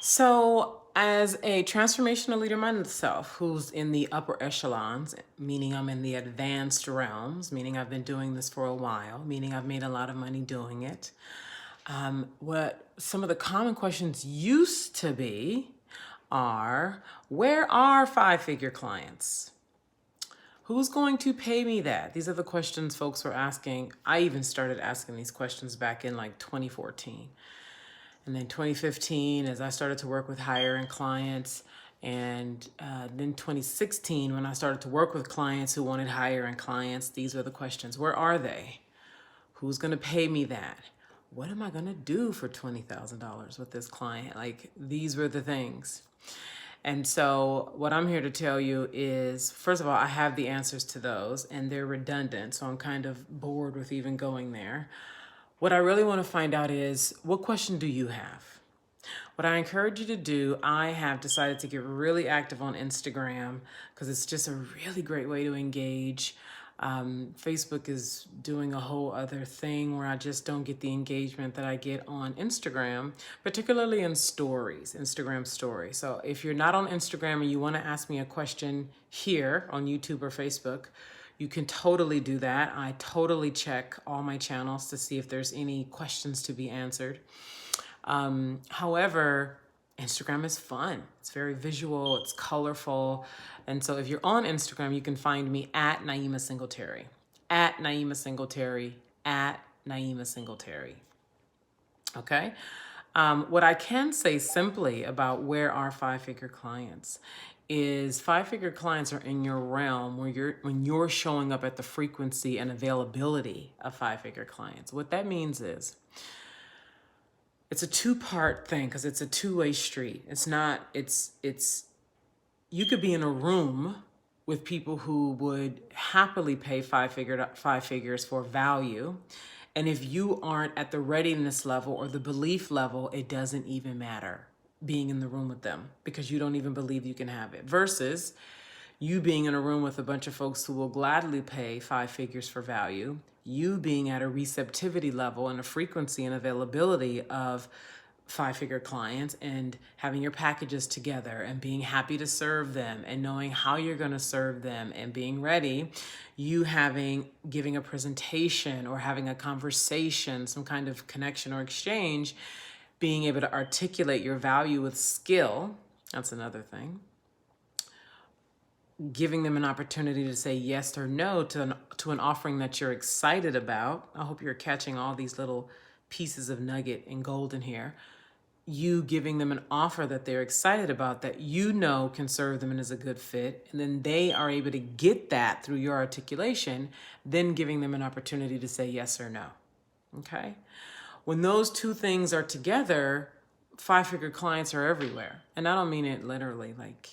So, as a transformational leader myself, who's in the upper echelons, meaning I'm in the advanced realms, meaning I've been doing this for a while, meaning I've made a lot of money doing it. What some of the common questions used to be are, where are five-figure clients? Who's going to pay me that? These are the questions folks were asking. I even started asking these questions back in like 2014. And then 2015, as I started to work with higher end clients, and then 2016, when I started to work with clients who wanted higher end clients, these were the questions. Where are they? Who's going to pay me that? What am I going to do for $20,000 with this client? Like, these were the things. And so, what I'm here to tell you is, first of all, I have the answers to those, and they're redundant. So, I'm kind of bored with even going there. What I really want to find out is, what question do you have? What I encourage you to do, I have decided to get really active on Instagram because it's just a really great way to engage. Facebook is doing a whole other thing where I just don't get the engagement that I get on Instagram, particularly in stories, Instagram stories. So if you're not on Instagram and you want to ask me a question here on YouTube or Facebook, you can totally do that. I totally check all my channels to see if there's any questions to be answered. However, Instagram is fun. It's very visual, it's colorful. And so if you're on Instagram, you can find me at Naima Singletary, at Naima Singletary, at Naima Singletary. Okay? What I can say simply about where are five-figure clients is five-figure clients are in your realm where when you're showing up at the frequency and availability of five-figure clients. What that means is it's a two-part thing because it's a two-way street. You could be in a room with people who would happily pay five figures for value. And if you aren't at the readiness level or the belief level, it doesn't even matter being in the room with them because you don't even believe you can have it. Versus you being in a room with a bunch of folks who will gladly pay five figures for value, you being at a receptivity level and a frequency and availability of five-figure clients and having your packages together and being happy to serve them and knowing how you're going to serve them and being ready, giving a presentation or having a conversation, some kind of connection or exchange, being able to articulate your value with skill. That's another thing. Giving them an opportunity to say yes or no to an offering that you're excited about. I hope you're catching all these little pieces of nugget and gold in here. You giving them an offer that they're excited about, that you know can serve them and is a good fit, and then they are able to get that through your articulation, then giving them an opportunity to say yes or no. Okay? When those two things are together, five-figure clients are everywhere. And I don't mean it literally, like,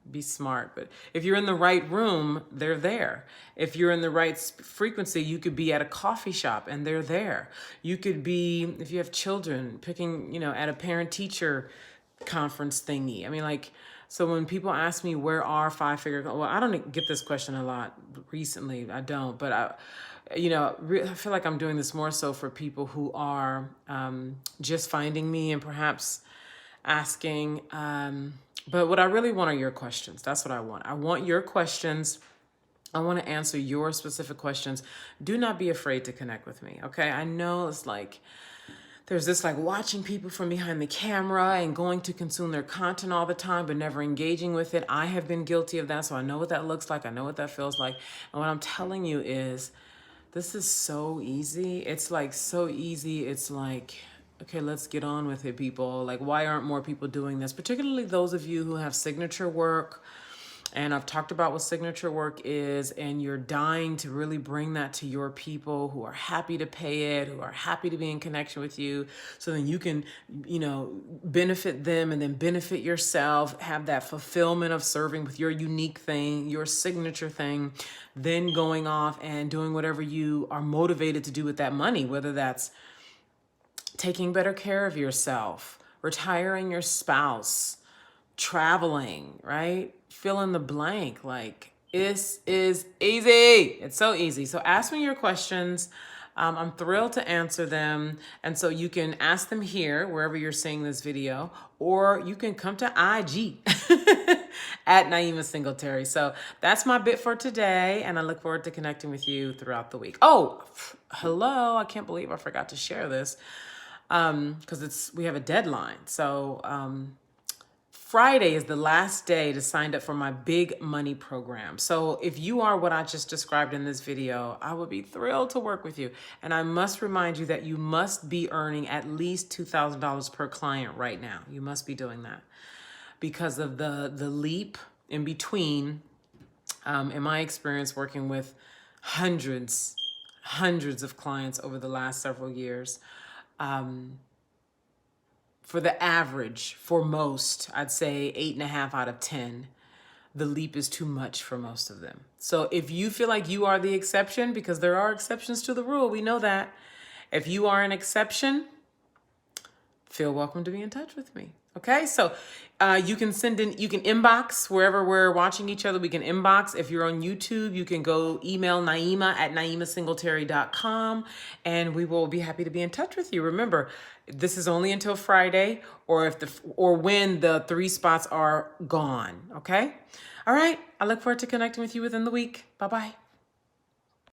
be smart. But if you're in the right room, they're there. If you're in the right frequency, you could be at a coffee shop and they're there. You could be, if you have children, picking, at a parent-teacher conference thingy. I mean, like, so when people ask me, where are five-figure, well, I don't get this question a lot recently. I don't, but I feel like I'm doing this more so for people who are just finding me and perhaps asking. But what I really want are your questions. That's what I want. I want your questions. I want to answer your specific questions. Do not be afraid to connect with me, okay? I know it's like, there's this like watching people from behind the camera and going to consume their content all the time, but never engaging with it. I have been guilty of that, so I know what that looks like. I know what that feels like. And what I'm telling you is, this is so easy. It's like so easy. It's like, okay, let's get on with it, people. Like, why aren't more people doing this? Particularly those of you who have signature work. And I've talked about what signature work is, and you're dying to really bring that to your people who are happy to pay it, who are happy to be in connection with you, so then you can, benefit them and then benefit yourself, have that fulfillment of serving with your unique thing, your signature thing, then going off and doing whatever you are motivated to do with that money, whether that's taking better care of yourself, retiring your spouse, traveling, right? Fill in the blank. Like, this is easy. It's so easy. So ask me your questions. I'm thrilled to answer them. And so you can ask them here, wherever you're seeing this video, or you can come to IG at Naima Singletary. So that's my bit for today. And I look forward to connecting with you throughout the week. Oh, hello. I can't believe I forgot to share this because we have a deadline. So Friday is the last day to sign up for my big money program. So if you are what I just described in this video, I would be thrilled to work with you. And I must remind you that you must be earning at least $2,000 per client right now. You must be doing that because of the leap in between. In my experience working with hundreds of clients over the last several years, for the average, for most, I'd say 8.5 out of 10, the leap is too much for most of them. So if you feel like you are the exception, because there are exceptions to the rule, we know that. If you are an exception, feel welcome to be in touch with me. Okay, so you can inbox wherever we're watching each other. We can inbox. If you're on YouTube, you can go email Naima at naimasingletary.com, and we will be happy to be in touch with you. Remember, this is only until Friday, or when the 3 spots are gone. Okay, all right. I look forward to connecting with you within the week. Bye bye.